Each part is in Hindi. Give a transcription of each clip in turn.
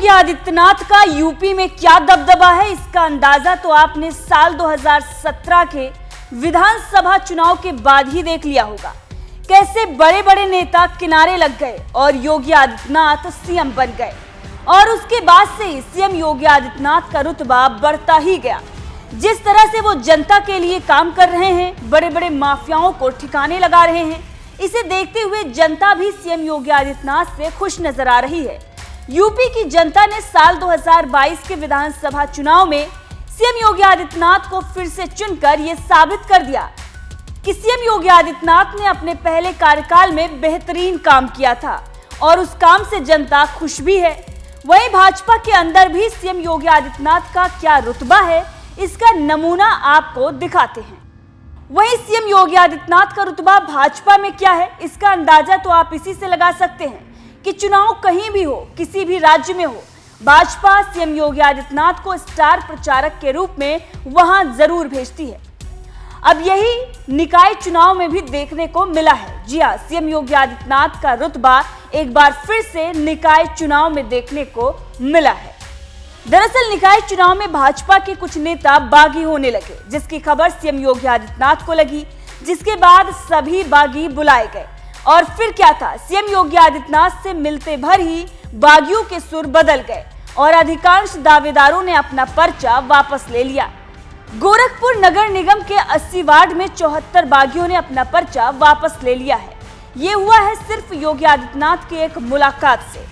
योगी आदित्यनाथ का यूपी में क्या दबदबा है, इसका अंदाजा तो आपने साल 2017 के विधानसभा चुनाव के बाद ही देख लिया होगा। कैसे बड़े बड़े नेता किनारे लग गए और योगी आदित्यनाथ सीएम बन गए और उसके बाद से सीएम योगी आदित्यनाथ का रुतबा बढ़ता ही गया। जिस तरह से वो जनता के लिए काम कर रहे हैं, बड़े बड़े माफियाओं को ठिकाने लगा रहे हैं, इसे देखते हुए जनता भी सीएम योगी आदित्यनाथ से खुश नजर आ रही है। यूपी की जनता ने साल 2022 के विधानसभा चुनाव में सीएम योगी आदित्यनाथ को फिर से चुनकर यह साबित कर दिया कि सीएम योगी आदित्यनाथ ने अपने पहले कार्यकाल में बेहतरीन काम किया था और उस काम से जनता खुश भी है। वहीं भाजपा के अंदर भी सीएम योगी आदित्यनाथ का क्या रुतबा है, इसका नमूना आपको दिखाते हैं। वहीं सीएम योगी आदित्यनाथ का रुतबा भाजपा में क्या है, इसका अंदाजा तो आप इसी से लगा सकते हैं कि चुनाव कहीं भी हो, किसी भी राज्य में हो, भाजपा सीएम योगी आदित्यनाथ को स्टार प्रचारक के रूप में वहां जरूर भेजती है। अब यही निकाय चुनाव में भी देखने को मिला है। जी हां, सीएम योगी आदित्यनाथ का रुतबा एक बार फिर से निकाय चुनाव में देखने को मिला है। दरअसल निकाय चुनाव में भाजपा के कुछ नेता बागी होने लगे, जिसकी खबर सीएम योगी आदित्यनाथ को लगी, जिसके बाद सभी बागी बुलाए गए। और फिर क्या था, सीएम योगी आदित्यनाथ से मिलते भर ही बागियों के सुर बदल गए और अधिकांश दावेदारों ने अपना पर्चा वापस ले लिया। गोरखपुर नगर निगम के 80 वार्ड में 74 बागियों ने अपना पर्चा वापस ले लिया है। ये हुआ है सिर्फ योगी आदित्यनाथ की एक मुलाकात से।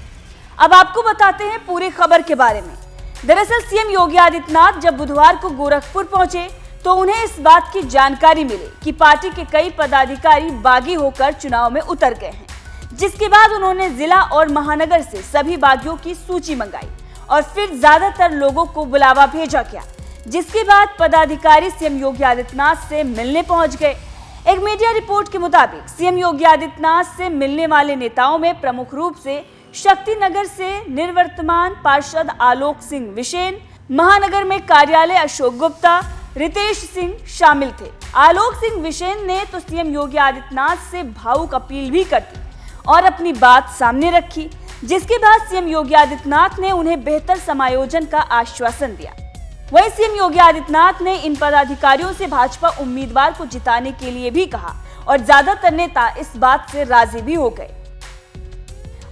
अब आपको बताते हैं पूरी खबर के बारे में। दरअसल सीएम योगी आदित्यनाथ जब बुधवार को गोरखपुर पहुंचे तो उन्हें इस बात की जानकारी मिली कि पार्टी के कई पदाधिकारी बागी होकर चुनाव में उतर गए हैं, जिसके बाद उन्होंने जिला और महानगर से सभी बागियों की सूची मंगाई और फिर ज्यादातर लोगों को बुलावा भेजा गया, जिसके बाद पदाधिकारी सीएम योगी आदित्यनाथ से मिलने पहुंच गए। एक मीडिया रिपोर्ट के मुताबिक सीएम योगी आदित्यनाथ से मिलने वाले नेताओं में प्रमुख रूप से शक्तिनगर से निवर्तमान पार्षद आलोक सिंह विशेन, महानगर में कार्यालय अशोक गुप्ता, रितेश सिंह शामिल थे। आलोक सिंह विशेन ने तो सीएम योगी आदित्यनाथ से भावुक अपील भी कर दी और अपनी बात सामने रखी, जिसके बाद सीएम योगी आदित्यनाथ ने उन्हें बेहतर समायोजन का आश्वासन दिया। वहीं सीएम योगी आदित्यनाथ ने इन पदाधिकारियों से भाजपा उम्मीदवार को जिताने के लिए भी कहा और ज्यादातर नेता इस बात से राजी भी हो गए।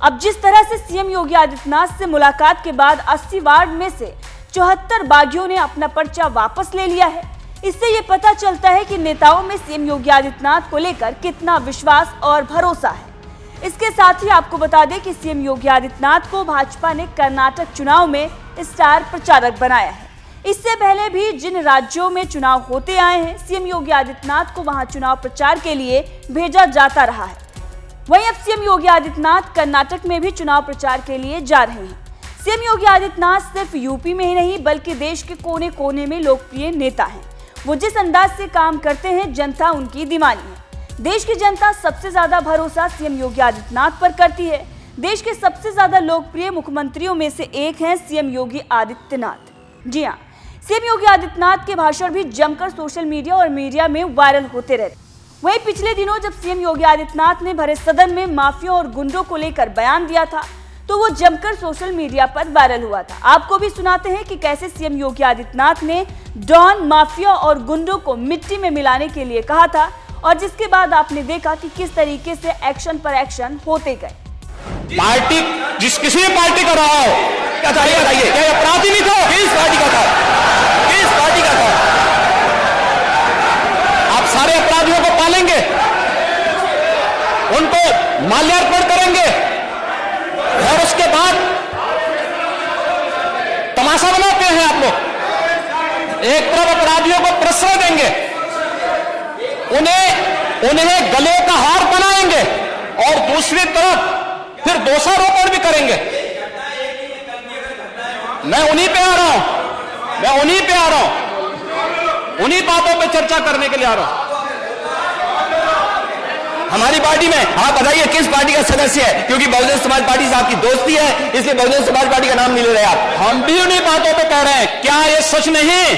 अब जिस तरह से सीएम योगी आदित्यनाथ से मुलाकात के बाद 80 वार्ड में से 74 बागियों ने अपना पर्चा वापस ले लिया है, इससे ये पता चलता है कि नेताओं में सीएम योगी आदित्यनाथ को लेकर कितना विश्वास और भरोसा है। इसके साथ ही आपको बता दें कि सीएम योगी आदित्यनाथ को भाजपा ने कर्नाटक चुनाव में स्टार प्रचारक बनाया है। इससे पहले भी जिन राज्यों में चुनाव होते आए हैं, सीएम योगी आदित्यनाथ को वहां चुनाव प्रचार के लिए भेजा जाता रहा है। वहीं अब सीएम योगी आदित्यनाथ कर्नाटक में भी चुनाव प्रचार के लिए जा रहे हैं। सीएम योगी आदित्यनाथ सिर्फ यूपी में ही नहीं बल्कि देश के कोने कोने में लोकप्रिय नेता हैं। वो जिस अंदाज से काम करते हैं, जनता उनकी दीवानी है। देश की जनता सबसे ज्यादा भरोसा सीएम योगी आदित्यनाथ पर करती है। देश के सबसे ज्यादा लोकप्रिय मुख्यमंत्रियों में से एक हैं सीएम योगी आदित्यनाथ। जी हाँ, सीएम योगी आदित्यनाथ के भाषण भी जमकर सोशल मीडिया और मीडिया में वायरल होते रहते। वहीं पिछले दिनों जब सीएम योगी आदित्यनाथ ने भरे सदन में माफिया और गुंडों को लेकर बयान दिया था, तो वो जमकर सोशल मीडिया पर वायरल हुआ था। आपको भी सुनाते हैं कि कैसे सीएम योगी आदित्यनाथ ने डॉन, माफिया और गुंडों को मिट्टी में मिलाने के लिए कहा था और जिसके बाद आपने देखा कि किस तरीके से एक्शन पर एक्शन होते गए। पार्टी किसी भी पार्टी का रहा हो, क्या बताइए, क्या अपराधी नहीं था? किस पार्टी का था? किस पार्टी का था? आप सारे अपराधियों को पालेंगे, उनको माल्यार्पण करेंगे और उसके बाद तमाशा बनाते हैं आप लोग। एक तरफ अपराधियों को प्रश्रय देंगे, उन्हें गले का हार बनाएंगे और दूसरी तरफ फिर दोषारोपण भी करेंगे। मैं उन्हीं पे आ रहा हूं, उन्हीं बातों पे चर्चा करने के लिए आ रहा हूं। हमारी पार्टी में आप बताइए किस पार्टी का सदस्य है? क्योंकि बहुजन समाज पार्टी से आपकी दोस्ती है, इसलिए बहुजन समाज पार्टी का नाम नहीं ले रहे आप। हम भी उन्हीं बातों पे कह रहे हैं। क्या यह सच नहीं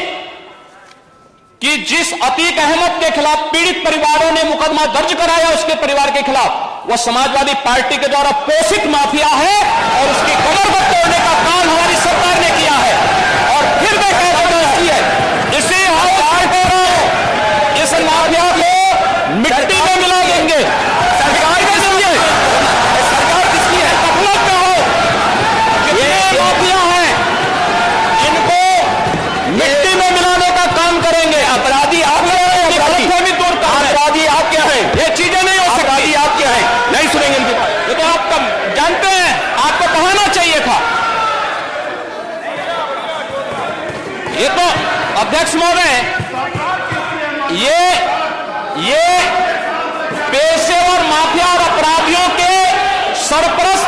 कि जिस अतीक अहमद के खिलाफ पीड़ित परिवारों ने मुकदमा दर्ज कराया, उसके परिवार के खिलाफ वह समाजवादी पार्टी के द्वारा पोषित माफिया है और उसकी कमर को तोड़ने का काम हमारी सरकार ने किया है। और फिर मैं कहती है इसे हम इस माफिया को मिट्टी में मिला देंगे। सरकार किसकी है? सरकार किसकी है? मतलब क्या हो, कितने माफिया हैं, इनको मिट्टी में मिलाने का काम करेंगे। अपराधी आप क्या हैं? अपराधी आप क्या हैं? ये चीजें नहीं हो सकती। अपराधी आप क्या हैं? नहीं सुनेंगे इनकी बात। ये तो आप जानते हैं, आपको कहना चाहिए था। ये तो अध्यक्ष महोदय, ये पेशेवर माफिया और अपराधियों के सरपरस्त